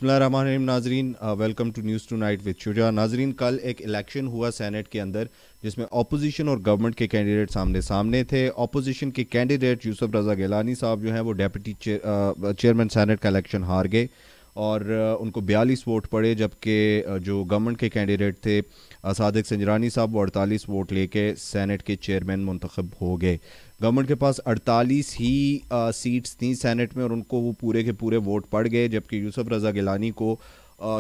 بسم اللہ الرحمن الرحیم ناظرین، welcome to news tonight with Shuja. ناظرین، کل ایک الیکشن ہوا سینٹ کے اندر جس میں اپوزیشن اور گورنمنٹ کے کینڈیڈیٹ سامنے تھے۔ اپوزیشن کے کینڈیڈیٹ یوسف رضا گیلانی صاحب جو ہیں وہ ڈیپٹی چیئرمین سینٹ کا الیکشن ہار گئے اور ان کو 42 ووٹ پڑے، جبکہ جو گورنمنٹ کے کینڈیڈیٹ تھے صادق سنجرانی صاحب وہ 48 ووٹ لے کے سینٹ کے چیئرمین منتخب ہو گئے۔ گورنمنٹ کے پاس 48 ہی سیٹس تھیں سینٹ میں اور ان کو وہ پورے کے پورے ووٹ پڑ گئے، جبکہ یوسف رضا گیلانی کو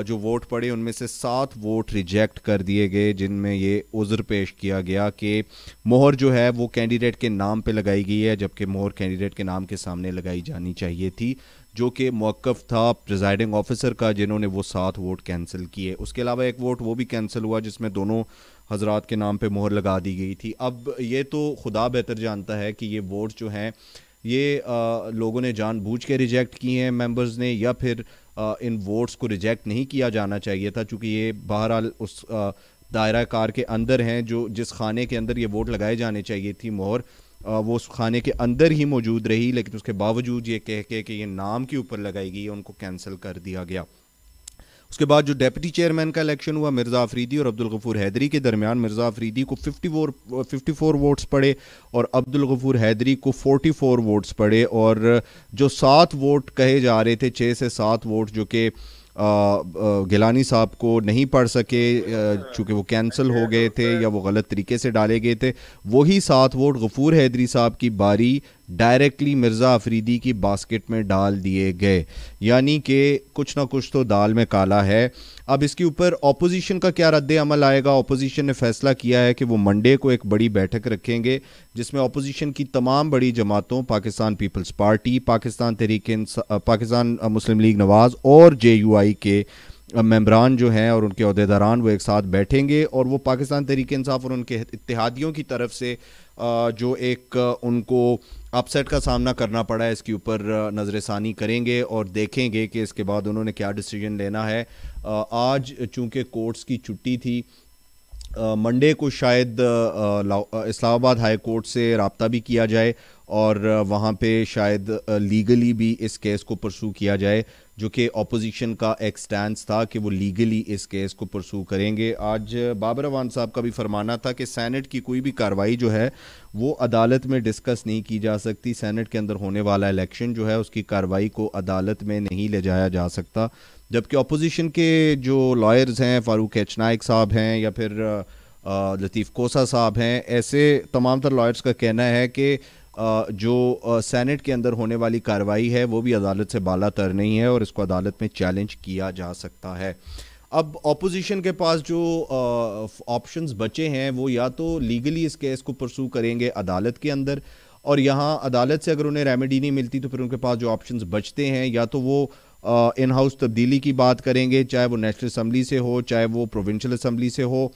جو ووٹ پڑے ان میں سے 7 ووٹ ریجیکٹ کر دیے گئے، جن میں یہ عذر پیش کیا گیا کہ مہر جو ہے وہ کینڈیڈیٹ کے نام پہ لگائی گئی ہے، جبکہ مہر کینڈیڈیٹ کے نام کے سامنے لگائی جانی چاہیے تھی، جو کہ موقف تھا پریزائڈنگ آفیسر کا، جنہوں نے وہ 7 ووٹ کینسل کیے۔ اس کے علاوہ ایک ووٹ وہ بھی کینسل ہوا جس میں دونوں حضرات کے نام پہ مہر لگا دی گئی تھی۔ اب یہ تو خدا بہتر جانتا ہے کہ یہ ووٹ جو ہیں یہ لوگوں نے جان بوجھ کے ریجیکٹ کیے ہیں ممبرز نے، یا پھر ان ووٹس کو ریجیکٹ نہیں کیا جانا چاہیے تھا، چونکہ یہ بہرحال اس دائرہ کار کے اندر ہیں جو جس خانے کے اندر یہ ووٹ لگائے جانے چاہیے تھی مہر، وہ اس خانے کے اندر ہی موجود رہی، لیکن اس کے باوجود یہ کہہ کے کہ یہ نام کے اوپر لگائی گئی ہے ان کو کینسل کر دیا گیا۔ اس کے بعد جو ڈیپٹی چیئرمین کا الیکشن ہوا، مرزا افریدی اور عبدالغفور حیدری کے درمیان، مرزا افریدی کو 54 ووٹس پڑے اور عبدالغفور حیدری کو 44 ووٹس پڑے، اور جو 7 ووٹ کہے جا رہے تھے، 6 سے 7 ووٹ جو کہ گیلانی صاحب کو نہیں پڑھ سکے چونکہ وہ کینسل ہو گئے تھے یا وہ غلط طریقے سے ڈالے گئے تھے، وہی 7 ووٹ غفور حیدری صاحب کی باری ڈائریکٹلی مرزا افریدی کی باسکٹ میں ڈال دیے گئے، یعنی کہ کچھ نہ کچھ تو دال میں کالا ہے۔ اب اس کے اوپر اپوزیشن کا کیا رد عمل آئے گا؟ اپوزیشن نے فیصلہ کیا ہے کہ وہ منڈے کو ایک بڑی بیٹھک رکھیں گے جس میں اپوزیشن کی تمام بڑی جماعتوں، پاکستان پیپلز پارٹی، پاکستان مسلم لیگ نواز اور JUI کے ممبران جو ہیں اور ان کے عہدیداران وہ ایک ساتھ بیٹھیں گے، اور وہ پاکستان تحریک انصاف اور ان کے اتحادیوں کی طرف سے جو ایک ان کو اپ سیٹ کا سامنا کرنا پڑا ہے اس کے اوپر نظر ثانی کریں گے اور دیکھیں گے کہ اس کے بعد انہوں نے کیا ڈیسیجن لینا ہے۔ آج چونکہ کورٹس کی چھٹی تھی، منڈے کو شاید اسلام آباد ہائی کورٹ سے رابطہ بھی کیا جائے اور وہاں پہ شاید لیگلی بھی اس کیس کو پرسو کیا جائے، جو کہ اپوزیشن کا ایک سٹینس تھا کہ وہ لیگلی اس کیس کو پرسو کریں گے۔ آج بابر اعوان صاحب کا بھی فرمانا تھا کہ سینٹ کی کوئی بھی کارروائی جو ہے وہ عدالت میں ڈسکس نہیں کی جا سکتی، سینٹ کے اندر ہونے والا الیکشن جو ہے اس کی کارروائی کو عدالت میں نہیں لے جایا جا سکتا، جبکہ اپوزیشن کے جو لائرز ہیں، فاروق ایچ نائک صاحب ہیں یا پھر لطیف کوسا صاحب ہیں، ایسے تمام تر لائرز کا کہنا ہے کہ جو سینٹ کے اندر ہونے والی کارروائی ہے وہ بھی عدالت سے بالا تر نہیں ہے اور اس کو عدالت میں چیلنج کیا جا سکتا ہے۔ اب اپوزیشن کے پاس جو آپشنز بچے ہیں وہ یا تو لیگلی اس کیس کو پرسو کریں گے عدالت کے اندر، اور یہاں عدالت سے اگر انہیں ریمیڈی نہیں ملتی تو پھر ان کے پاس جو آپشنز بچتے ہیں یا تو وہ ان ہاؤس تبدیلی کی بات کریں گے، چاہے وہ نیشنل اسمبلی سے ہو چاہے وہ پروونشل اسمبلی سے ہو،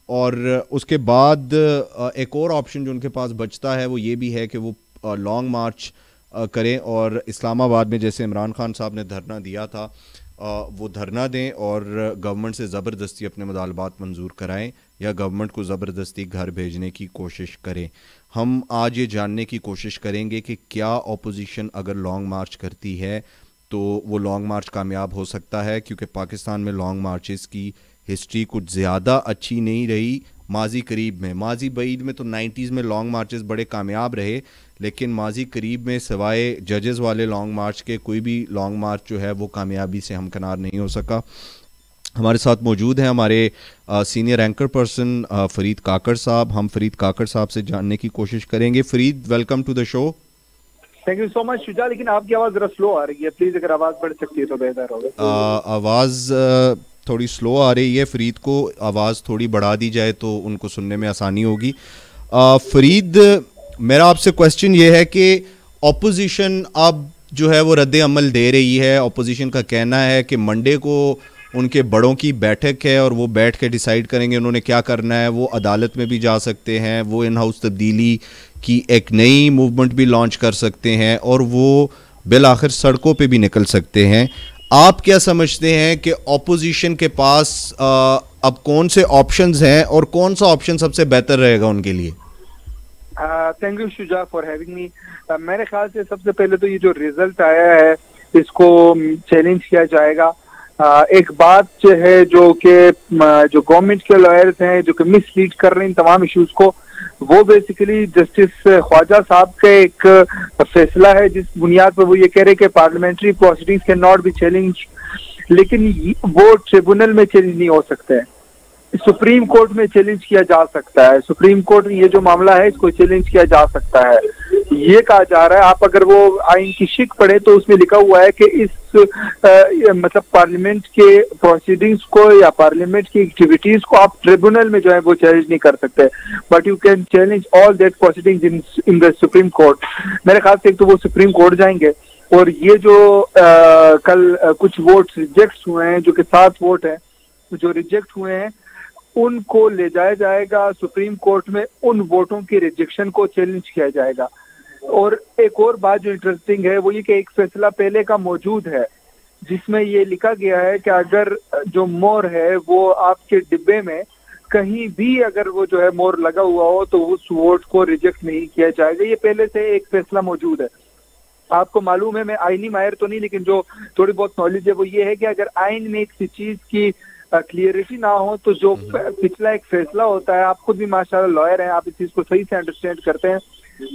اور اس کے بعد ایک اور آپشن جو ان کے پاس بچتا ہے وہ یہ بھی ہے کہ وہ لانگ مارچ کریں اور اسلام آباد میں جیسے عمران خان صاحب نے دھرنا دیا تھا وہ دھرنا دیں اور گورنمنٹ سے زبردستی اپنے مطالبات منظور کرائیں یا گورنمنٹ کو زبردستی گھر بھیجنے کی کوشش کریں۔ ہم آج یہ جاننے کی کوشش کریں گے کہ کیا اپوزیشن اگر لانگ مارچ کرتی ہے تو وہ لانگ مارچ کامیاب ہو سکتا ہے، کیونکہ پاکستان میں لانگ مارچز کی ہسٹری کچھ زیادہ اچھی نہیں رہی ماضی قریب میں۔ ماضی بعید میں تو 90s میں لانگ مارچز بڑے کامیاب رہے، لیکن ماضی قریب میں سوائے ججز والے لانگ مارچ کے کوئی بھی لانگ مارچ جو ہے وہ کامیابی سے ہمکنار نہیں ہو سکا۔ ہمارے ساتھ موجود ہیں ہمارے senior anchor person Farid Kakar صاحب، ہم فرید کاکڑ صاحب سے جاننے کی کوشش کریں گے۔ Farid, welcome to the show. Thank you so much Shuja, لیکن آپ کی آواز ذرا سلو آ رہی ہے، پلیز اگر آواز بڑھ سکتی ہے تو بہتر ہوگا۔ آواز تھوڑی سلو آ رہی ہے، فرید کو آواز تھوڑی بڑھا دی جائے تو ان کو سننے میں آسانی ہوگی۔ فرید، میرا آپ سے کوسچن یہ ہے کہ اپوزیشن اب جو ہے وہ رد عمل دے رہی ہے، اپوزیشن کا کہنا ہے کہ منڈے کو ان کے بڑوں کی بیٹھک ہے اور وہ بیٹھ کے ڈیسائیڈ کریں گے انہوں نے کیا کرنا ہے، وہ عدالت میں بھی جا سکتے ہیں، وہ ان ہاؤس تبدیلی کی ایک نئی موومنٹ بھی لانچ کر سکتے ہیں اور وہ بالآخر سڑکوں پہ بھی نکل سکتے ہیں۔ آپ کیا سمجھتے ہیں کہ اپوزیشن کے پاس اب کون سے آپشنز ہیں اور کون سا آپشن سب سے بہتر رہے گا ان کے لیے؟ Thank you Shuja for having me. میرے خیال سے سب سے پہلے تو یہ جو ریزلٹ آیا ہے اس کو چیلنج کیا جائے گا، ایک بات جو ہے جو کہ جو گورنمنٹ کے لائرز ہیں جو کہ مس لیڈ کر رہے ہیں ان تمام ایشوز کو، وہ بیسیکلی جسٹس خواجہ صاحب کا ایک فیصلہ ہے جس بنیاد پر وہ یہ کہہ رہے کہ parliamentary proceedings can not be challenge, لیکن وہ ٹریبونل میں چیلنج نہیں ہو سکتے، سپریم کورٹ میں چیلنج کیا جا سکتا ہے، سپریم کورٹ میں یہ جو معاملہ ہے اس کو چیلنج کیا جا سکتا ہے، یہ کہا جا رہا ہے۔ آپ اگر وہ آئین کی شک پڑھیں تو اس میں لکھا ہوا ہے کہ اس مطلب پارلیمنٹ کے پروسیڈنگز کو یا پارلیمنٹ کی ایکٹیویٹیز کو آپ ٹریبونل میں جو ہے وہ چیلنج نہیں کر سکتے، but you can challenge all that proceedings in the supreme court. میرے خیال سے ایک تو وہ سپریم کورٹ جائیں گے، اور یہ جو کل کچھ ووٹس ریجیکٹ ہوئے ہیں جو کہ 7 ووٹ ہیں جو ریجیکٹ ہوئے ہیں، ان کو لے جایا جائے گا سپریم کورٹ میں، ان ووٹوں کی ریجیکشن کو چیلنج کیا جائے گا۔ اور ایک اور بات جو انٹرسٹنگ ہے وہ یہ کہ ایک فیصلہ پہلے کا موجود ہے جس میں یہ لکھا گیا ہے کہ اگر جو مور ہے وہ آپ کے ڈبے میں کہیں بھی اگر وہ جو ہے مور لگا ہوا ہو تو اس ووٹ کو ریجیکٹ نہیں کیا جائے گا۔ یہ پہلے سے ایک فیصلہ موجود ہے۔ آپ کو معلوم ہے، میں آئینی ماہر تو نہیں لیکن جو تھوڑی بہت نالج ہے وہ یہ ہے کہ اگر آئین میں کسی چیز کی کلیئرٹی نہ ہو تو جو پچھلا ایک فیصلہ ہوتا ہے، آپ خود بھی ماشاءاللہ لائر ہیں، آپ اس چیز کو صحیح سے انڈرسٹینڈ کرتے ہیں،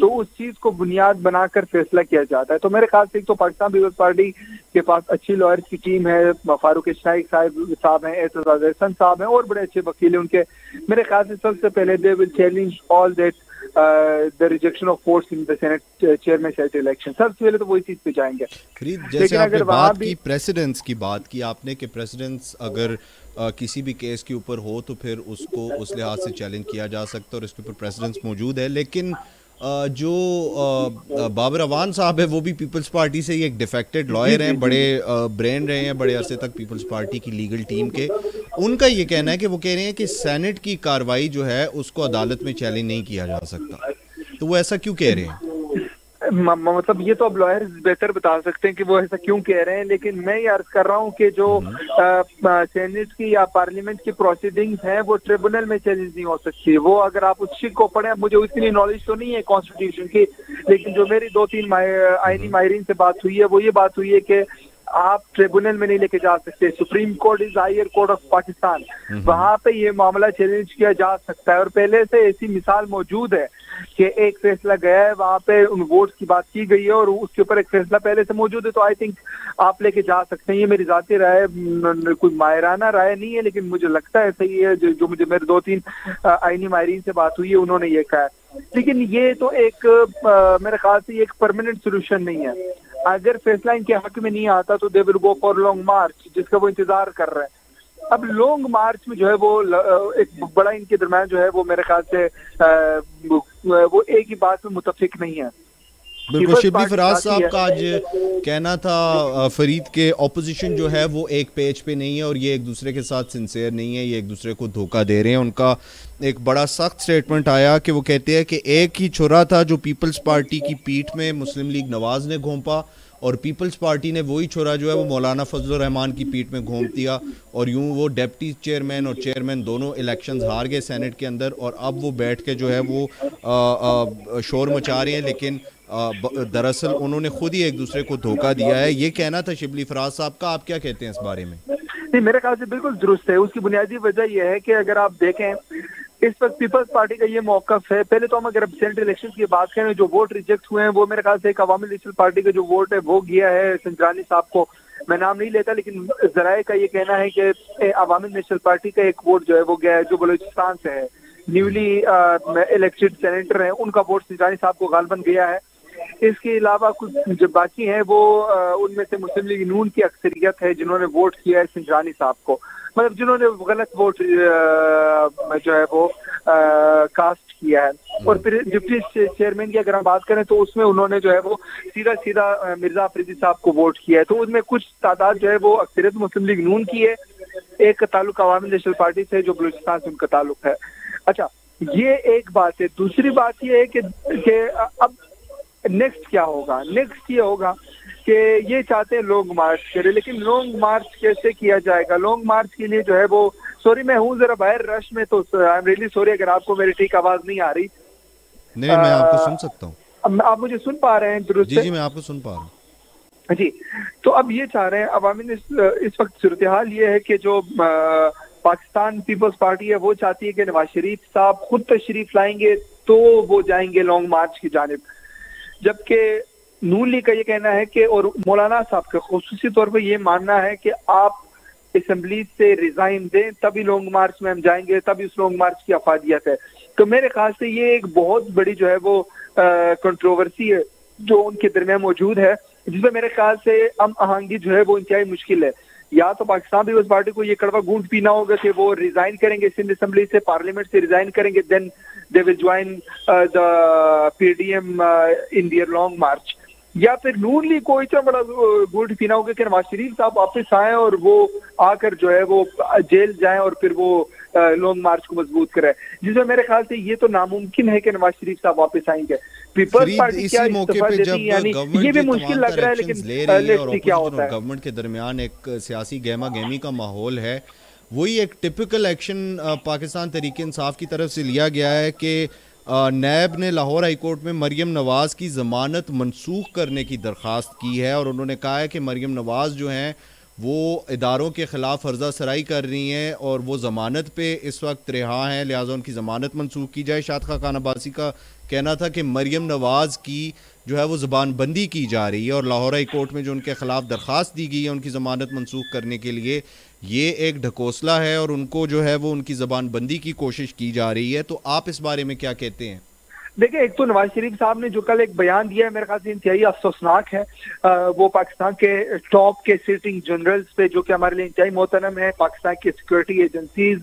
تو اس چیز کو بنیاد بنا کر فیصلہ کیا جاتا ہے۔ تو میرے خیال سے ایک تو پاکستان پیپلز پارٹی کے پاس اچھی لائرز کی ٹیم ہے، فاروق شاہد صاحب ہیں، اعتزاز احسن صاحب ہیں، اور بڑے اچھے وکیل ہیں ان کے۔ میرے خیال سے سب سے پہلے they will challenge all that the rejection of votes in the Senate chairman Senate election۔ سب سے پہلے تو وہی چیز پہ جائیں گے۔ فرید، جیسے آپ نے بات کی پریسیڈنس کی بات کی آپ نے کہ پریسیڈنس اگر کسی بھی کیس کے اوپر ہو تو پھر اس کو اس لحاظ سے چیلنج کیا جا سکتا ہے اور اس کے اوپر پریسیڈنس موجود ہے، لیکن جو بابر اعوان صاحب ہے وہ بھی پیپلز پارٹی سے ایک ڈیفیکٹڈ لائر ہیں، بڑے برین رہے ہیں بڑے عرصے تک پیپلز پارٹی کی لیگل ٹیم کے۔ ان کا یہ کہنا ہے کہ وہ کہہ رہے ہیں کہ سینٹ کی کارروائی جو ہے اس کو عدالت میں چیلنج نہیں کیا جا سکتا، تو وہ ایسا کیوں کہہ رہے ہیں؟ مطلب یہ تو اب لائرز بہتر بتا سکتے ہیں کہ وہ ایسا کیوں کہہ رہے ہیں، لیکن میں یہ عرض کر رہا ہوں کہ جو سینٹ کی یا پارلیمنٹ کی پروسیڈنگز ہیں وہ ٹریبونل میں چیلنج نہیں ہو سکتی۔ وہ اگر آپ اس شک کو پڑھیں، مجھے اتنی نالج تو نہیں ہے کانسٹیٹیوشن کی، لیکن جو میری 2-3 آئینی ماہرین سے بات ہوئی ہے وہ یہ بات ہوئی ہے کہ آپ ٹریبونل میں نہیں لے کے جا سکتے، supreme court is higher court of Pakistan, وہاں پہ یہ معاملہ چیلنج کیا جا سکتا ہے۔ اور پہلے سے ایسی مثال موجود ہے کہ ایک فیصلہ گیا ہے، وہاں پہ ان ووٹس کی بات کی گئی ہے اور اس کے اوپر ایک فیصلہ پہلے سے موجود ہے، تو آئی تھنک آپ لے کے جا سکتے ہیں۔ یہ میری ذاتی رائے، کوئی ماہرانہ رائے نہیں ہے، لیکن مجھے لگتا ہے صحیح ہے، جو مجھے میرے 2-3 آئینی ماہرین سے بات ہوئی ہے انہوں نے یہ کہا ہے۔ لیکن یہ تو ایک میرے خیال سے ایک پرماننٹ سولوشن نہیں ہے۔ اگر فیصلہ ان کے حق میں نہیں آتا تو دے ول گو فار لانگ مارچ، جس کا وہ انتظار کر رہے ہیں۔ اب لانگ مارچ میں جو ہے وہ ایک بڑا ان کے درمیان جو ہے وہ میرے خیال سے وہ ایک ہی بات میں متفق نہیں ہے۔ بالکل، شبلی فراز صاحب کا آج کہنا تھا فرید کے اپوزیشن جو ہے وہ ایک پیج پہ نہیں ہے اور یہ ایک دوسرے کے ساتھ سنسیئر نہیں ہے، یہ ایک دوسرے کو دھوکہ دے رہے ہیں۔ ان کا ایک بڑا سخت سٹیٹمنٹ آیا کہ وہ کہتے ہیں کہ ایک ہی چھرا تھا جو پیپلز پارٹی کی پیٹھ میں مسلم لیگ نواز نے گھونپا، اور پیپلز پارٹی نے وہی چھرا جو ہے وہ مولانا فضل الرحمان کی پیٹھ میں گھونپ دیا، اور یوں وہ ڈپٹی چیئرمین اور چیئرمین دونوں الیکشنز ہار گئے سینٹ کے اندر، اور اب وہ بیٹھ کے جو ہے وہ شور مچا رہے ہیں، لیکن دراصل انہوں نے خود ہی ایک دوسرے کو دھوکہ دیا ہے۔ یہ کہنا تھا شبلی فراز صاحب کا، آپ کیا کہتے ہیں اس بارے میں؟ نہیں، میرے خیال سے بالکل درست ہے۔ اس کی بنیادی وجہ یہ ہے کہ اگر آپ دیکھیں اس وقت پیپلز پارٹی کا یہ موقف ہے، پہلے تو ہم اگر سینٹرل الیکشن کی بات کریں، جو ووٹ ریجیکٹ ہوئے ہیں وہ میرے خیال سے ایک عوامی نیشنل پارٹی کا جو ووٹ ہے وہ گیا ہے سنجرانی صاحب کو، میں نام نہیں لیتا لیکن ذرائع کا یہ کہنا ہے کہ عوامی نیشنل پارٹی کا ایک ووٹ جو ہے وہ گیا ہے، جو بلوچستان سے ہے، نیولی الیکٹڈ سینیٹر ہیں، ان کا ووٹ سنجرانی صاحب کو غالباً گیا ہے۔ اس کے علاوہ کچھ جو باقی ہیں وہ ان میں سے مسلم لیگ نون کی اکثریت ہے جنہوں نے ووٹ کیا ہے سنجرانی صاحب کو، مطلب جنہوں نے غلط ووٹ جو ہے وہ کاسٹ کیا ہے۔ اور پھر ڈپٹی چیئرمین کی اگر ہم بات کریں تو اس میں انہوں نے جو ہے وہ سیدھا مرزا افریدی صاحب کو ووٹ کیا ہے، تو اس میں کچھ تعداد جو ہے وہ اکثریت مسلم لیگ نون کی ہے، ایک تعلق عوامی نیشنل پارٹی سے جو بلوچستان سے ان کا تعلق ہے۔ اچھا، یہ ایک بات ہے۔ دوسری بات یہ ہے کہ اب نیکسٹ کیا ہوگا؟ نیکسٹ یہ ہوگا کہ یہ چاہتے ہیں لانگ مارچ کرے، لیکن لانگ مارچ کیسے کیا جائے گا؟ لانگ مارچ کے لیے جو ہے وہ، سوری میں ہوں ذرا باہر رش میں، تو آئی ایم ریئلی سوری اگر آپ کو میری ٹھیک آواز نہیں آ رہی۔ نہیں، میں آپ کو سن سکتا ہوں۔ آپ مجھے سن پا رہے ہیں درست؟ جی، میں آپ کو سن پا رہا ہوں۔ جی تو اب یہ چاہ رہے ہیں عوامی نے اس وقت صورتحال یہ ہے کہ جو پاکستان پیپلز پارٹی ہے وہ چاہتی ہے کہ نواز شریف صاحب خود تشریف لائیں گے تو وہ جائیں گے لانگ مارچ کی جانب، جبکہ نون لیگ کا یہ کہنا ہے کہ اور مولانا صاحب کا خصوصی طور پہ یہ ماننا ہے کہ آپ اسمبلی سے ریزائن دیں تبھی لانگ مارچ میں ہم جائیں گے، تبھی اس لانگ مارچ کی افادیت ہے۔ تو میرے خیال سے یہ ایک بہت بڑی جو ہے وہ کنٹروورسی ہے جو ان کے درمیان موجود ہے، جس میں میرے خیال سے ہم آہنگی جو ہے وہ انتہائی مشکل ہے۔ یا تو پاکستان پیپلز پارٹی کو یہ کڑوا گھونٹ پینا ہوگا کہ وہ ریزائن کریں گے سندھ اسمبلی سے، پارلیمنٹ سے ریزائن کریں گے، then they will join the P D M in their long march, یا پھر نون لیگ کو اتنا بڑا گھونٹ پینا ہوگا کہ نواز شریف صاحب واپس آئیں اور وہ آ کر جو ہے وہ جیل جائیں اور پھر وہ لانگ مارچ کو مضبوط کرے، جس میں میرے خیال سے یہ تو ناممکن ہے کہ نواز شریف صاحب واپس آئیں گے۔ پیپلز پارٹی کیا استعفیٰ دیتی ہے، یعنی یہ بھی مشکل لگ رہا ہے، لیکن لیٹس کیا ہوتا ہے۔ گورنمنٹ کے درمیان ایک سیاسی گہما گہمی کا ماحول ہے، وہی ایک ٹپیکل ایکشن پاکستان تحریک انصاف کی طرف سے لیا گیا ہے کہ نیب نے لاہور ہائی کورٹ میں مریم نواز کی ضمانت منسوخ کرنے کی درخواست کی ہے، اور انہوں نے کہا ہے کہ مریم نواز جو ہیں وہ اداروں کے خلاف فرضہ سرائی کر رہی ہیں اور وہ ضمانت پہ اس وقت رہا ہیں، لہٰذا ان کی ضمانت منسوخ کی جائے۔ شاد خاقان عباسی کا کہنا تھا کہ مریم نواز کی جو ہے وہ زبان بندی کی جا رہی ہے، اور لاہور ہائی کورٹ میں جو ان کے خلاف درخواست دی گئی ہے ان کی ضمانت منسوخ کرنے کے لیے، یہ ایک ڈھکوسلا ہے اور ان کو جو ہے وہ ان کی زبان بندی کی کوشش کی جا رہی ہے۔ تو آپ اس بارے میں کیا کہتے ہیں؟ دیکھیں، ایک تو نواز شریف صاحب نے جو کل ایک بیان دیا ہے میرے خیال سے انتہائی افسوسناک ہے۔ وہ پاکستان کے ٹاپ کے سیٹنگ جنرلز پہ جو کہ ہمارے لیے انتہائی محترم ہے، پاکستان کی سیکورٹی ایجنسیز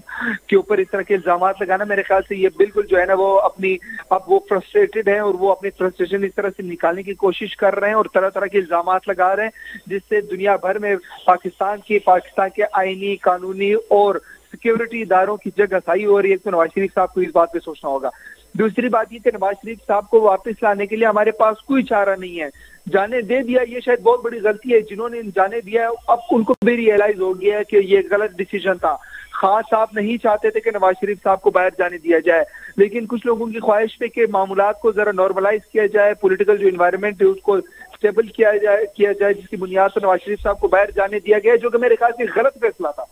کے اوپر اس طرح کے الزامات لگانا، میرے خیال سے یہ بالکل جو ہے نا وہ اب وہ فرسٹریٹڈ ہیں اور وہ اپنی فرسٹریشن اس طرح سے نکالنے کی کوشش کر رہے ہیں اور طرح طرح کے الزامات لگا رہے ہیں، جس سے دنیا بھر میں پاکستان کے آئینی، قانونی اور سیکورٹی اداروں کی جگہ صحیح ہو رہی ہے۔ تو نواز شریف صاحب کو اس بات پہ سوچنا ہوگا۔ دوسری بات یہ کہ نواز شریف صاحب کو واپس لانے کے لیے ہمارے پاس کوئی چارہ نہیں ہے، جانے دے دیا یہ شاید بہت بڑی غلطی ہے، جنہوں نے جانے دیا اب ان کو بھی ریئلائز ہو گیا ہے کہ یہ غلط ڈیسیژن تھا۔ خان صاحب نہیں چاہتے تھے کہ نواز شریف صاحب کو باہر جانے دیا جائے، لیکن کچھ لوگوں کی خواہش پہ کہ معاملات کو ذرا نارملائز کیا جائے، پولیٹیکل جو انوائرمنٹ ہے اس کو اسٹیبل کیا جائے، جس کی بنیاد پر نواز شریف صاحب کو باہر جانے دیا گیا، جو کہ میرے خیال سے غلط فیصلہ تھا۔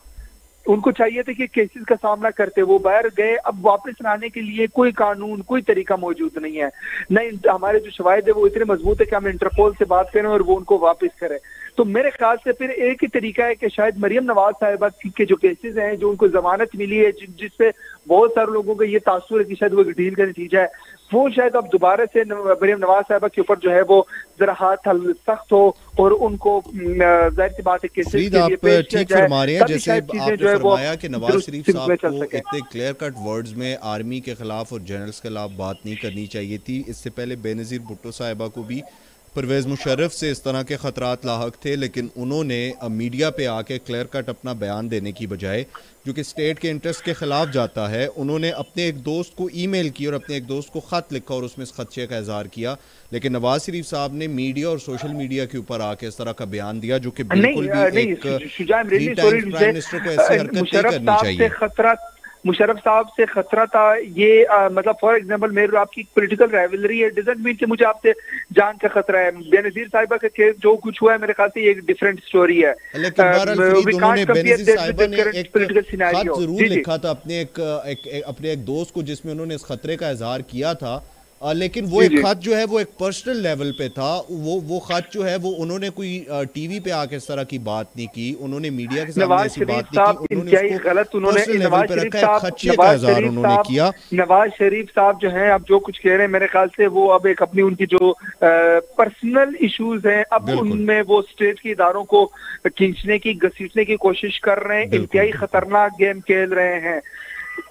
ان کو چاہیے تھا کہ کیسز کا سامنا کرتے، وہ باہر گئے، اب واپس لانے کے لیے کوئی قانون، کوئی طریقہ موجود نہیں ہے، نہیں ہمارے جو شواہد ہے وہ اتنے مضبوط ہے کہ ہم انٹرپول سے بات کریں اور وہ ان کو واپس کریں۔ تو میرے خیال سے پھر ایک ہی طریقہ ہے کہ شاید مریم نواز صاحبہ کے جو کیسز ہیں، جو ان کو ضمانت ملی ہے، جس سے بہت سارے لوگوں کا یہ تاثر ہے کہ شاید وہ ڈیل کا نتیجہ ہے، وہ شاید اب دوبارہ سے مریم نواز صاحبہ کے اوپر جو ہے وہ ذرا ہاتھ سخت ہو اور ان کو ظاہر سی بات ہے کیسز کے لیے پیش کیا جائے۔ فرما رہے ہیں جیسے آپ نے فرمایا کہ نواز شریف صاحب کو اتنے کلیئر کٹ ورڈز میں آرمی کے خلاف اور جنرلز کے خلاف بات نہیں کرنی چاہیے تھی۔ اس سے پہلے بے نظیر بھٹو صاحبہ کو بھی پرویز مشرف سے اس طرح کے خطرات لاحق تھے، لیکن انہوں نے میڈیا پہ آ کے کلیئر کٹ اپنا بیان دینے کی بجائے، جو کہ اسٹیٹ کے انٹرسٹ کے خلاف جاتا ہے، انہوں نے اپنے ایک دوست کو ای میل کی اور اپنے ایک دوست کو خط لکھا اور اس میں اس خدشے کا اظہار کیا، لیکن نواز شریف صاحب نے میڈیا اور سوشل میڈیا کے اوپر آ کے اس طرح کا بیان دیا، جو کہ بالکل بھی ایک 3 ٹائمز پرائم منسٹر کو ایسی حرکت نہیں کرنی چاہیے۔ مشرف صاحب سے خطرہ تھا یہ، مطلب فار ایگزامپل میرے اور آپ کی پولیٹیکل رائیولری ہے، ڈزنٹ مین کہ مجھے آپ سے جان کا خطرہ ہے۔ بے نظیر صاحبہ کا کیس جو کچھ ہوا ہے میرے خیال سے یہ ایک ڈیفرنٹ سٹوری ہے، لیکن بہرحال فرید انہوں نے بے نظیر صاحبہ نے ایک خط ضرور لکھا تھا اپنے ایک دوست کو، جس میں انہوں نے اس خطرے کا اظہار کیا تھا، لیکن وہ ایک خط جو ہے وہ ایک پرسنل لیول پہ تھا، وہ خط جو ہے وہ انہوں نے کوئی ٹی وی پہ آ کے اس طرح کی بات نہیں کی، انہوں نے میڈیا کے سامنے ایسی بات نہیں کی، انہوں نے اس کو پرسنل لیول پہ رکھا ہے، خدشے کا اظہار انہوں نے کیا۔ نواز شریف صاحب جو ہیں اب جو کچھ کہہ رہے ہیں میرے خیال سے وہ اب ایک اپنی ان کی جو پرسنل ایشوز ہیں اب ان میں وہ اسٹیٹ کے اداروں کو کھینچنے کی، گھسیٹنے کی کوشش کر رہے ہیں، انتہائی خطرناک گیم کھیل رہے ہیں۔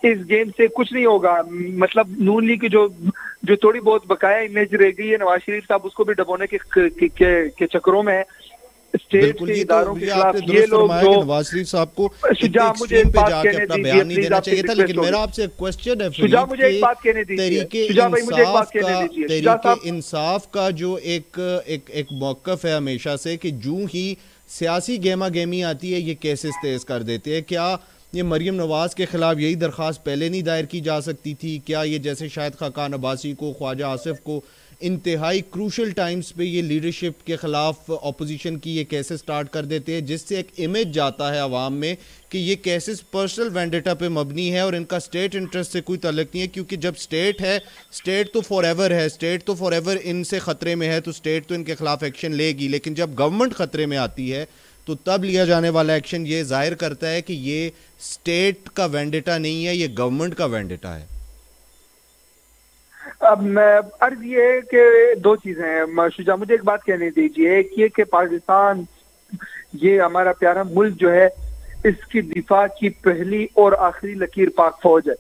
اس گیم سے کچھ نہیں ہوگا، مطلب نون لیگ کی جو تھوڑی بہت بقایا امیج رہ گئی ہے نواز شریف صاحب اس کو بھی ڈبونے کے چکروں میں اسٹیٹ کے اداروں کے خلاف یہ لوگ جو نواز شریف صاحب کو ایکسٹریم پہ جا کے اپنا بیان نہیں دینا چاہیے تھا، لیکن میرا آپ سے کوشچن ہے تحریک انصاف کا جو ایک موقف ہے ہمیشہ سے کہ جو ہی سیاسی گہما گہمی آتی ہے یہ کیسز تیز کر دیتے ہیں، کیا یہ مریم نواز کے خلاف یہی درخواست پہلے نہیں دائر کی جا سکتی تھی؟ کیا یہ جیسے شاہد خاقان عباسی کو، خواجہ آصف کو انتہائی کروشل ٹائمز پہ یہ لیڈرشپ کے خلاف اپوزیشن کی یہ کیسز سٹارٹ کر دیتے ہیں، جس سے ایک امیج جاتا ہے عوام میں کہ یہ کیسز پرسنل وینڈیٹا پہ مبنی ہے اور ان کا سٹیٹ انٹرسٹ سے کوئی تعلق نہیں ہے؟ کیونکہ جب سٹیٹ ہے، سٹیٹ تو فار ایور ہے، سٹیٹ تو فار ایور ان سے خطرے میں ہے، تو سٹیٹ تو ان کے خلاف ایکشن لے گی، لیکن جب گورنمنٹ خطرے میں آتی ہے تو تب لیا جانے والا ایکشن یہ ظاہر کرتا ہے کہ یہ سٹیٹ کا وینڈیٹا نہیں ہے، یہ گورنمنٹ کا وینڈیٹا ہے۔ اب میں عرض یہ ہے کہ دو چیزیں ہیں شجاع، مجھے ایک بات کہنے دیجیے، ایک یہ کہ پاکستان یہ ہمارا پیارا ملک جو ہے، اس کی دفاع کی پہلی اور آخری لکیر پاک فوج ہے،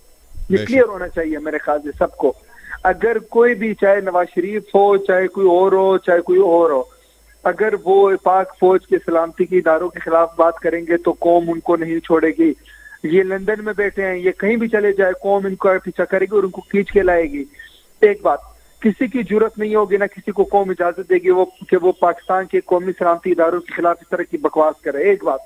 یہ کلیئر ہونا چاہیے میرے خیال سے سب کو۔ اگر کوئی بھی، چاہے نواز شریف ہو، چاہے کوئی اور ہو، چاہے کوئی اور ہو، اگر وہ پاک فوج کے سلامتی کے اداروں کے خلاف بات کریں گے تو قوم ان کو نہیں چھوڑے گی۔ یہ لندن میں بیٹھے ہیں، یہ کہیں بھی چلے جائے، قوم ان کا پیچھا کرے گی اور ان کو کھینچ کے لائے گی۔ ایک بات، کسی کی جرت نہیں ہوگی، نہ کسی کو قوم اجازت دے گی کہ وہ پاکستان کے قومی سلامتی اداروں کے خلاف اس طرح کی بکواس کرے، ایک بات۔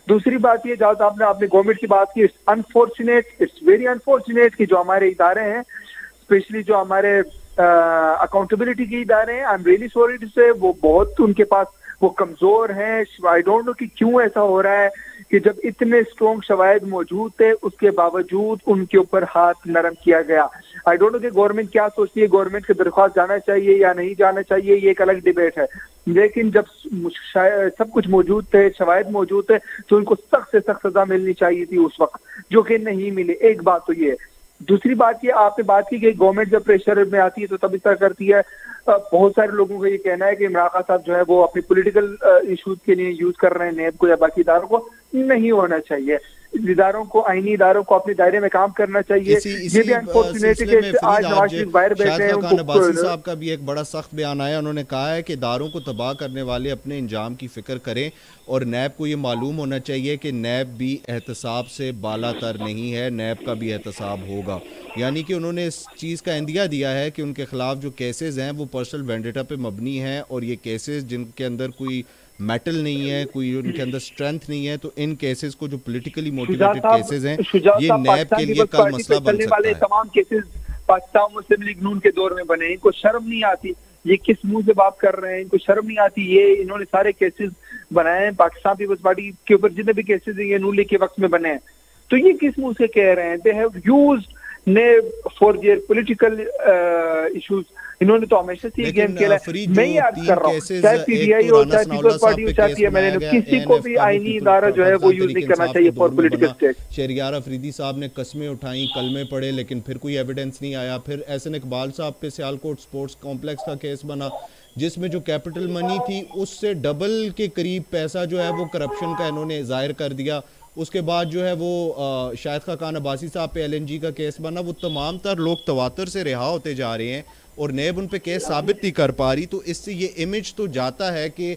دوسری بات یہ، جہاں آپ نے گورنمنٹ کی بات کی، اٹس ویری انفارچونیٹ کہ جو ہمارے ادارے ہیں، اسپیشلی جو ہمارے اکاؤنٹیبلٹی کے ادارے ہیں، I am really sorry to say, وہ بہت ان کے پاس وہ کمزور ہیں۔ آئی ڈونٹ نو کہ کیوں ایسا ہو رہا ہے کہ جب اتنے اسٹرانگ شواہد موجود تھے اس کے باوجود ان کے اوپر ہاتھ نرم کیا گیا۔ آئی ڈونٹ نو کہ گورنمنٹ کیا سوچتی ہے، گورنمنٹ کے درخواست جانا چاہیے یا نہیں جانا چاہیے، یہ ایک الگ ڈیبیٹ ہے، لیکن جب سب کچھ موجود تھے، شواہد موجود تھے، تو ان کو سخت سے سخت سزا ملنی چاہیے تھی اس وقت، جو کہ نہیں ملی۔ ایک بات تو یہ ہے۔ دوسری بات یہ، آپ نے بات کی کہ گورنمنٹ جب پریشر میں آتی ہے تو تب اس طرح کرتی ہے۔ بہت سارے لوگوں کا یہ کہنا ہے کہ عمران خان صاحب جو ہے وہ اپنی پولیٹیکل ایشوز کے لیے یوز کر رہے ہیں نیب کو یا باقی اداروں کو، نہیں ہونا چاہیے۔ اداروں کو، آئینی اداروں کو اپنے دائرے میں کام کرنا چاہیے۔ یہ بھی انفارچونیٹ ہے کہ آج نواز شریف باہر بیٹھے ہیں۔ شاہد خاقان عباسی صاحب کا بھی ایک بڑا سخت بیان آیا، انہوں نے کہا ہے کہ اداروں کو تباہ کرنے والے اپنے انجام کی فکر کریں، اور نیب کو یہ معلوم ہونا چاہیے کہ نیب بھی احتساب سے بالا تر نہیں ہے، نیب کا بھی احتساب ہوگا۔ یعنی کہ انہوں نے اس چیز کا عندیہ دیا ہے کہ ان کے خلاف جو کیسز ہیں وہ پرسنل وینڈیٹا پہ مبنی ہیں، اور یہ کیسز جن کے اندر کوئی میٹل نہیں ہے، کوئی ان کے اندر سٹرینتھ نہیں ہے، تو ان کیسز کو جو پولیٹیکلی موٹیویٹڈ کیسز ہیں یہ نیب کے لیے کل مسئلہ بن سکتا ہے۔ تمام کیسز پاکستان مسلم لیگ نون کے دور میں بنے، ان کو شرم نہیں آتی، یہ کس منہ سے بات کر رہے ہیں، ان کو شرم نہیں آتی، یہ انہوں نے سارے کیسز بنائے ہیں پاکستان پیپلز پارٹی کے اوپر، جتنے بھی کیسز ہیں یہ نون لیگ کے وقت میں بنے ہیں، تو یہ کس منہ سے کہہ رہے ہیں؟ They have used NAB for their political issues, انہوں نے تو ہمیشہ سے یہ گیم کھیلا ہے۔ میں یہ عرض کر رہا ہوں، چاہے پی ڈی آئی ہو، چاہے پیپلز پارٹی ہو، چاہتی ہے، میں نے کسی کو بھی آئینی ادارہ جو ہے وہ یوز نہیں کرنا چاہیے for political state. Shehryar Afridi صاحب نے قسمیں اٹھائیں، کلمے پڑھے، لیکن پھر کوئی ایویڈنس نہیں آیا۔ پھر احسن اقبال صاحب پہ سیالکوٹ سپورٹس کمپلیکس کا کیس بنا، جس میں جو کیپٹل منی تھی اس سے ڈبل کے قریب پیسہ جو ہے وہ کرپشن کا انہوں نے ظاہر کر دیا۔ اس کے بعد جو ہے وہ شاہد خاقان عباسی صاحب پہ ایل این جی کا کیس بنا، وہ تمام تر لوگ تواتر سے رہا ہوتے جا رہے ہیں اور نیب ان پہ کیس ثابت نہیں کر پا رہی، تو اس سے یہ امیج تو جاتا ہے کہ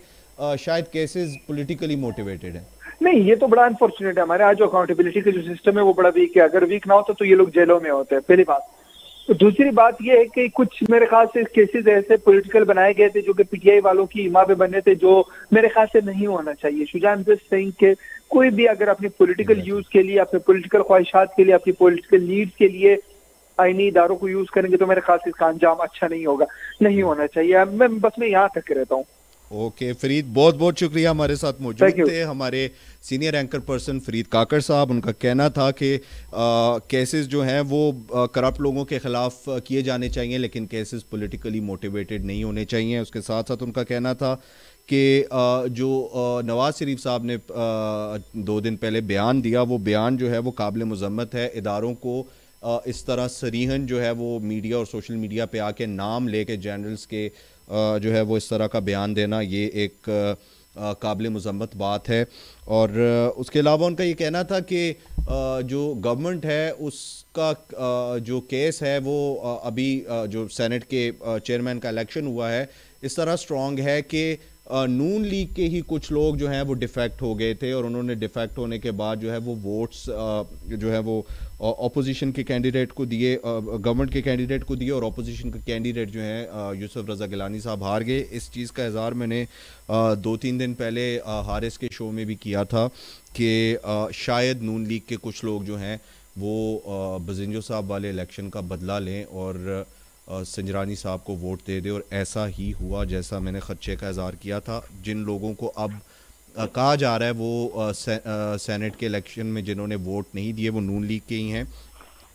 شاید کیسز پولیٹیکلی موٹیویٹڈ ہیں۔ نہیں، یہ تو بڑا انفارچونیٹ ہے، ہمارے آج جو اکاؤنٹیبلٹی کا جو سسٹم ہے وہ بڑا ویک ہے، اگر ویک نہ ہوتا تو یہ لوگ جیلوں میں ہوتے ہیں، پہلی بات۔ دوسری بات یہ ہے کہ کچھ میرے خیال سے کیسز ایسے پولیٹیکل بنائے گئے تھے جو کہ پی ٹی آئی والوں کی ایما پہ بنے تھے، جو میرے خیال سے نہیں ہونا چاہیے۔ شجاع سنگھ کے کوئی بھی اگر اپنی پولیٹیکل یوز کے لیے، اپنے پولیٹیکل خواہشات کے لیے، اپنی پولیٹیکل نیڈز کے لیے آئینی اداروں کو یوز کریں گے تو میرے خیال سے اس کا انجام اچھا نہیں ہوگا، نہیں ہونا چاہیے۔ میں یہاں تک رہتا ہوں۔ اوکے فرید، بہت بہت شکریہ، ہمارے ساتھ موجود تھے ہمارے senior anchor person Farid Kakar صاحب۔ ان کا کہنا تھا کہ کیسز جو ہیں وہ کرپٹ لوگوں کے خلاف کیے جانے چاہیے، لیکن کیسز پولیٹیکلی موٹیویٹڈ نہیں ہونے چاہیے۔ اس کے ساتھ ساتھ ان کا کہنا تھا کہ جو نواز شریف صاحب نے 2 دن پہلے بیان دیا، وہ بیان جو ہے وہ قابل مذمت ہے۔ اداروں کو اس طرح صریحاً جو ہے وہ میڈیا اور سوشل میڈیا پہ آ کے نام لے کے جنرلز کے جو ہے وہ اس طرح کا بیان دینا، یہ ایک قابل مذمت بات ہے۔ اور اس کے علاوہ ان کا یہ کہنا تھا کہ جو گورنمنٹ ہے اس کا جو کیس ہے وہ ابھی جو سینٹ کے چیئرمین کا الیکشن ہوا ہے اس طرح سٹرونگ ہے کہ نون لیگ کے ہی کچھ لوگ جو ہیں وہ ڈیفیکٹ ہو گئے تھے، اور انہوں نے ڈیفیکٹ ہونے کے بعد جو ہے وہ ووٹس جو ہے وہ اپوزیشن کے کینڈیڈیٹ کو دیے، گورنمنٹ کے کینڈیڈیٹ کو دیے، اور اپوزیشن کے کینڈیڈیٹ جو ہیں یوسف رضا گیلانی صاحب ہار گئے۔ اس چیز کا اظہار میں نے 2-3 دن پہلے حارث کے شو میں بھی کیا تھا کہ شاید نون لیگ کے کچھ لوگ جو ہیں وہ بزنجو صاحب والے الیکشن کا بدلہ لیں اور سنجرانی صاحب کو ووٹ دے دے، اور ایسا ہی ہوا جیسا میں نے خدشے کا اظہار کیا تھا۔ جن لوگوں کو اب کہا جا رہا ہے وہ سینٹ کے الیکشن میں جنہوں نے ووٹ نہیں دیے وہ نون لیگ کے ہی ہیں۔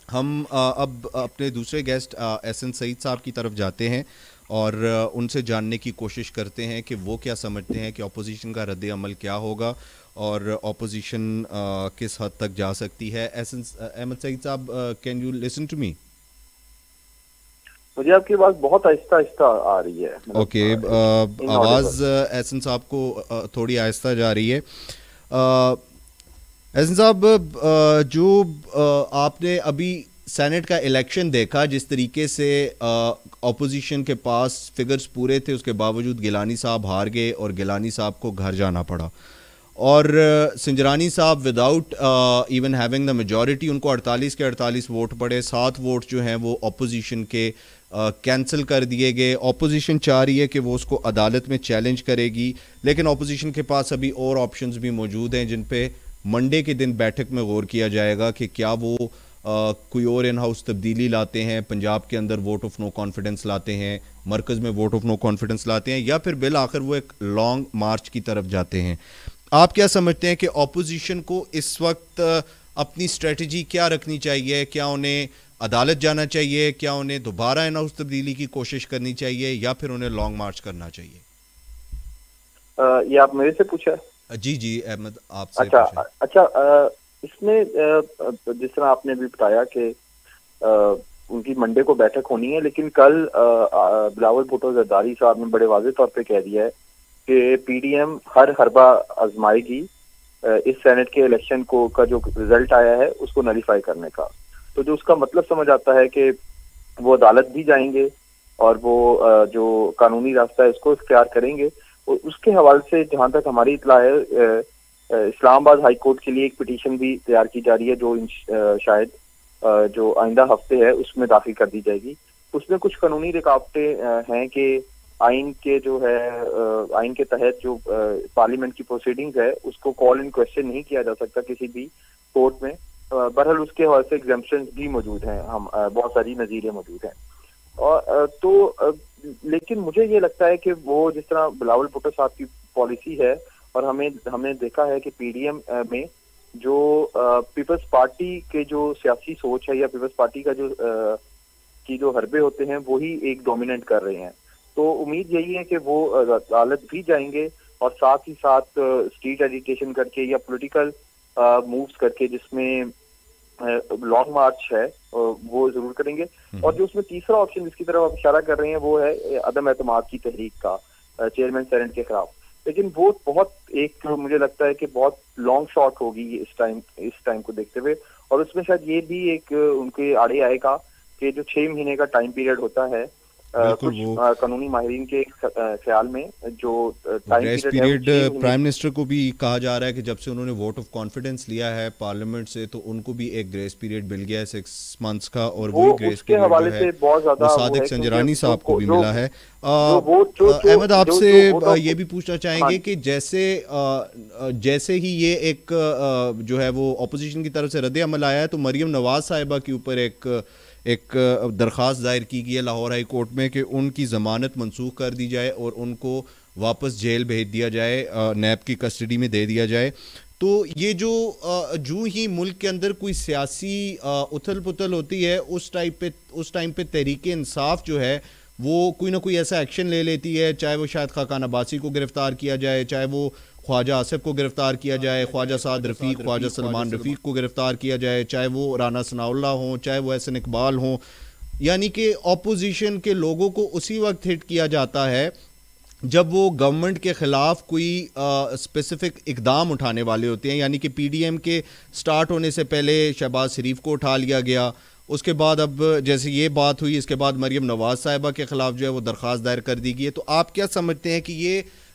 ہم اب اپنے دوسرے گیسٹ ایس این سعید صاحب کی طرف جاتے ہیں اور ان سے جاننے کی کوشش کرتے ہیں کہ وہ کیا سمجھتے ہیں کہ اپوزیشن کا رد عمل کیا ہوگا اور اپوزیشن کس حد تک جا سکتی ہے۔ احمد سعید صاحب، can you listen to me? مجھے آپ کی آواز بہت آہستہ آہستہ آ رہی ہے۔ اوکے، آواز احسن صاحب کو تھوڑی آہستہ جا رہی ہے۔ احسن صاحب، جو آپ نے ابھی سینٹ کا الیکشن دیکھا، جس طریقے سے اپوزیشن کے پاس فگرز پورے تھے، اس کے باوجود گیلانی صاحب ہار گئے اور گیلانی صاحب کو گھر جانا پڑا، اور سنجرانی صاحب without even having the majority, ان کو 48 کے 48 ووٹ پڑے، 7 ووٹ جو ہیں وہ اپوزیشن کے کینسل کر دیے گئے۔ اپوزیشن چاہ رہی ہے کہ وہ اس کو عدالت میں چیلنج کرے گی، لیکن اپوزیشن کے پاس ابھی اور آپشنز بھی موجود ہیں جن پہ منڈے کے دن بیٹھک میں غور کیا جائے گا کہ کیا وہ کوئی اور ان ہاؤس تبدیلی لاتے ہیں، پنجاب کے اندر ووٹ آف نو کانفیڈنس لاتے ہیں، مرکز میں ووٹ آف نو کانفیڈنس لاتے ہیں، یا پھر بالآخر وہ ایک لانگ مارچ کی طرف جاتے ہیں۔ آپ کیا سمجھتے ہیں کہ اپوزیشن کو اس وقت اپنی اسٹریٹجی کیا رکھنی چاہیے؟ کیا انہیں عدالت جانا چاہیے؟ کیا انہیں دوبارہ ان ہاؤس تبدیلی کی کوشش کرنی چاہیے، یا پھر انہیں لانگ مارچ کرنا چاہیے؟ یہ آپ میرے سے پوچھا ہے؟ جی جی احمد، آپ سے اچھا، اس میں جس طرح آپ نے بھی بتایا کہ ان کی منڈے کو بیٹھک ہونی ہے، لیکن کل بلاول بھٹو زرداری صاحب نے بڑے واضح طور پہ کہہ دیا ہے کہ پی ڈی ایم ہر حربہ آزمائے گی اس سینٹ کے الیکشن کو کا جو رزلٹ آیا ہے اس کو نلیفائی کرنے کا۔ تو جو اس کا مطلب سمجھ آتا ہے کہ وہ عدالت بھی جائیں گے اور وہ جو قانونی راستہ ہے اس کو اختیار کریں گے۔ اور اس کے حوالے سے جہاں تک ہماری اطلاع ہے، اسلام آباد ہائی کورٹ کے لیے ایک پٹیشن بھی تیار کی جا رہی ہے جو شاید جو آئندہ ہفتے ہے اس میں داخل کر دی جائے گی۔ اس میں کچھ قانونی رکاوٹیں ہیں کہ آئین کے جو ہے آئین کے تحت جو پارلیمنٹ کی پروسیڈنگز ہے اس کو کال ان کوشچن نہیں کیا جا سکتا کسی بھی کورٹ میں۔ بہرحال اس کے حوالے سے ایگزمپشنز بھی موجود ہیں، ہم بہت ساری نظیریں موجود ہیں۔ اور تو لیکن مجھے یہ لگتا ہے کہ وہ جس طرح بلاول بھٹو صاحب کی پالیسی ہے، اور ہمیں دیکھا ہے کہ پی ڈی ایم میں جو پیپلز پارٹی کے جو سیاسی سوچ ہے یا پیپلز پارٹی کا جو حربے ہوتے ہیں وہی ایک ڈومیننٹ کر رہے ہیں۔ تو امید یہی ہے کہ وہ عدالت بھی جائیں گے اور ساتھ ہی ساتھ اسٹریٹ ایجیٹیشن کر کے یا پولیٹیکل مووز کر کے جس میں لانگ مارچ ہے وہ ضرور کریں گے۔ اور جو اس میں تیسرا آپشن جس کی طرف آپ اشارہ کر رہے ہیں وہ ہے عدم اعتماد کی تحریک کا چیئرمین سینٹ کے خلاف، لیکن وہ بہت ایک مجھے لگتا ہے کہ بہت لانگ شاٹ ہوگی اس ٹائم کو دیکھتے ہوئے، اور اس میں شاید یہ بھی ایک ان کے آڑے آئے گا کہ جو 6 مہینے کا ٹائم پیریڈ ہوتا ہے کچھ قانونی ماہرین کے خیال میں جو گریس پیریڈ پرائم منسٹر کو بھی کہا جا رہا ہے کہ جب سے انہوں نے ووٹ آف کانفیڈنس لیا ہے پارلیمنٹ سے تو ان کو بھی ایک گریس پیریڈ مل گیا ہے 6 منتھس کا، اور وہی گریس پیریڈ جو ہے وہ صادق سنجرانی صاحب کو بھی ملا ہے۔ احمد، آپ سے یہ بھی پوچھنا چاہیں گے کہ جیسے ہی یہ ایک جو ہے وہ اپوزیشن کی طرف سے رد عمل آیا ہے تو مریم نواز صاحبہ کے اوپر ایک درخواست دائر کی گئی ہے لاہور ہائی کورٹ میں کہ ان کی ضمانت منسوخ کر دی جائے اور ان کو واپس جیل بھیج دیا جائے، نیب کی کسٹڈی میں دے دیا جائے۔ تو یہ جو ہی ملک کے اندر کوئی سیاسی اتھل پتھل ہوتی ہے اس ٹائم پہ تحریک انصاف جو ہے وہ کوئی نہ کوئی ایسا ایکشن لے لیتی ہے، چاہے وہ شاید خاقان عباسی کو گرفتار کیا جائے، چاہے وہ خواجہ آصف کو گرفتار کیا جائے، خواجہ سعد رفیق، خواجہ سلمان رفیق کو گرفتار کیا جائے، چاہے وہ رانا ثناء اللہ ہوں، چاہے وہ احسن اقبال ہوں۔ یعنی کہ اپوزیشن کے لوگوں کو اسی وقت ہٹ کیا جاتا ہے جب وہ گورنمنٹ کے خلاف کوئی اسپیسیفک اقدام اٹھانے والے ہوتے ہیں۔ یعنی کہ پی ڈی ایم کے سٹارٹ ہونے سے پہلے شہباز شریف کو اٹھا لیا گیا، اس کے بعد اب جیسے یہ بات ہوئی اس کے بعد مریم نواز صاحبہ کے خلاف جو ہے وہ درخواست دائر کر دی گئی ہے۔ تو آپ کیا سمجھتے ہیں کہ یہ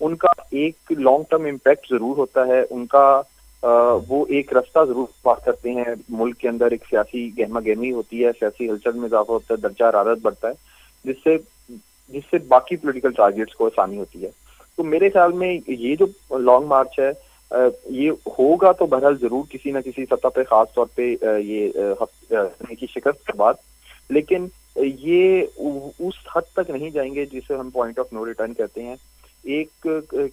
ان کا ایک لانگ ٹرم امپیکٹ ضرور ہوتا ہے، ان کا وہ ایک رستہ ضرور بات کرتے ہیں، ملک کے اندر ایک سیاسی گہما گہمی ہوتی ہے، سیاسی ہلچل میں اضافہ ہوتا ہے، درجہ حرارت بڑھتا ہے، جس سے باقی پولیٹیکل ٹارگیٹس کو آسانی ہوتی ہے. تو میرے خیال میں یہ جو لانگ مارچ ہے یہ ہوگا تو بہرحال ضرور کسی نہ کسی سطح پہ، خاص طور پہ یہ کی شکست کے بعد، لیکن یہ اس حد تک نہیں جائیں گے جسے ہم پوائنٹ آف نو ریٹرن کہتے ہیں. ایک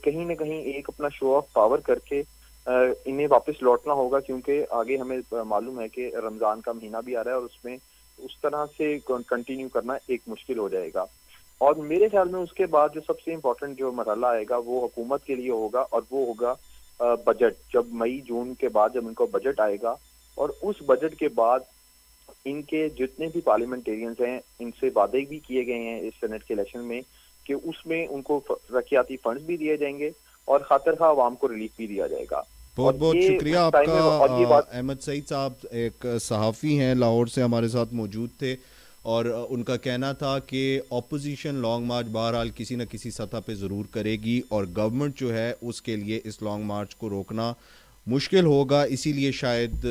کہیں نہ کہیں ایک اپنا شو آف پاور کر کے انہیں واپس لوٹنا ہوگا، کیونکہ آگے ہمیں معلوم ہے کہ رمضان کا مہینہ بھی آ رہا ہے اور اس میں اس طرح سے کنٹینیو کرنا ایک مشکل ہو جائے گا. اور میرے خیال میں اس کے بعد جو سب سے امپورٹنٹ جو مرحلہ آئے گا وہ حکومت کے لیے ہوگا، اور وہ ہوگا بجٹ. جب مئی جون کے بعد جب ان کو بجٹ آئے گا، اور اس بجٹ کے بعد ان کے جتنے بھی پارلیمنٹیرینز ہیں ان سے وعدے بھی کیے گئے ہیں اس سینٹ کے الیکشن میں کہ اس میں ان کو ترقیاتی فنڈز بھی دیے جائیں گے اور خاطر خواہ عوام کو ریلیف بھی دیا جائے گا. بہت بہت شکریہ آپ کا. احمد سعید صاحب ایک صحافی ہیں لاہور سے، ہمارے ساتھ موجود تھے، اور ان کا کہنا تھا کہ اپوزیشن لانگ مارچ بہرحال کسی نہ کسی سطح پہ ضرور کرے گی، اور گورنمنٹ جو ہے اس کے لیے اس لانگ مارچ کو روکنا مشکل ہوگا. اسی لیے شاید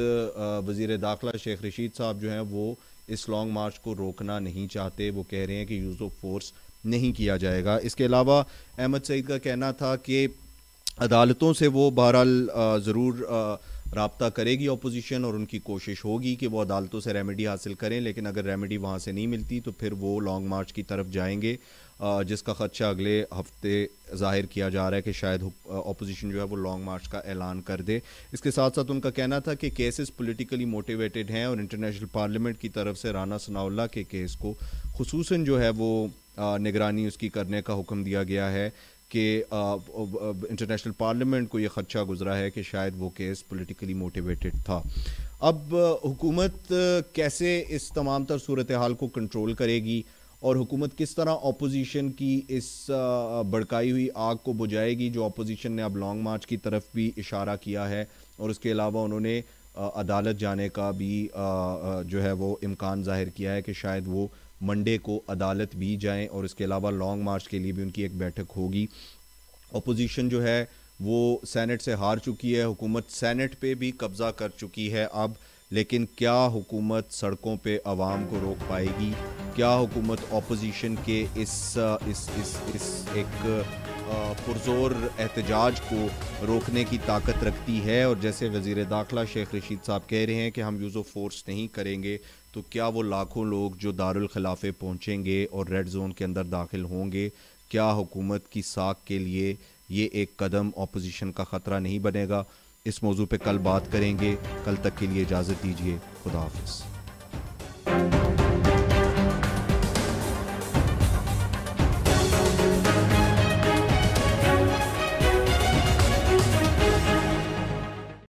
وزیر داخلہ شیخ رشید صاحب جو ہیں وہ اس لانگ مارچ کو روکنا نہیں چاہتے. وہ کہہ رہے ہیں کہ یوز آف فورس نہیں کیا جائے گا. اس کے علاوہ احمد سعید کا کہنا تھا کہ عدالتوں سے وہ بہرحال ضرور رابطہ کرے گی اپوزیشن، اور ان کی کوشش ہوگی کہ وہ عدالتوں سے ریمیڈی حاصل کریں، لیکن اگر ریمیڈی وہاں سے نہیں ملتی تو پھر وہ لانگ مارچ کی طرف جائیں گے، جس کا خدشہ اگلے ہفتے ظاہر کیا جا رہا ہے کہ شاید اپوزیشن جو ہے وہ لانگ مارچ کا اعلان کر دے. اس کے ساتھ ساتھ ان کا کہنا تھا کہ کیسز پولیٹیکلی موٹیویٹڈ ہیں، اور انٹرنیشنل پارلیمنٹ کی طرف سے رانا ثناء اللہ کے کیس کو خصوصاً جو ہے وہ نگرانی اس کی کرنے کا حکم دیا گیا ہے کہ انٹرنیشنل پارلیمنٹ کو یہ خدشہ گزرا ہے کہ شاید وہ کیس پولیٹیکلی موٹیویٹڈ تھا. اب حکومت کیسے اس تمام تر صورتحال کو کنٹرول کرے گی، اور حکومت کس طرح اپوزیشن کی اس بھڑکائی ہوئی آگ کو بجھائے گی، جو اپوزیشن نے اب لانگ مارچ کی طرف بھی اشارہ کیا ہے، اور اس کے علاوہ انہوں نے عدالت جانے کا بھی جو ہے وہ امکان ظاہر کیا ہے کہ شاید وہ منڈے کو عدالت بھی جائیں، اور اس کے علاوہ لانگ مارچ کے لیے بھی ان کی ایک بیٹھک ہوگی. اپوزیشن جو ہے وہ سینٹ سے ہار چکی ہے، حکومت سینٹ پہ بھی قبضہ کر چکی ہے اب، لیکن کیا حکومت سڑکوں پہ عوام کو روک پائے گی؟ کیا حکومت اپوزیشن کے اس ایک پرزور احتجاج کو روکنے کی طاقت رکھتی ہے؟ اور جیسے وزیر داخلہ شیخ رشید صاحب کہہ رہے ہیں کہ ہم یوز آف فورس نہیں کریں گے، تو کیا وہ لاکھوں لوگ جو دارالخلافے پہنچیں گے اور ریڈ زون کے اندر داخل ہوں گے، کیا حکومت کی ساکھ کے لیے یہ ایک قدم اپوزیشن کا خطرہ نہیں بنے گا؟ اس موضوع پہ کل بات کریں گے. کل تک کے لیے اجازت دیجیے. خدا حافظ.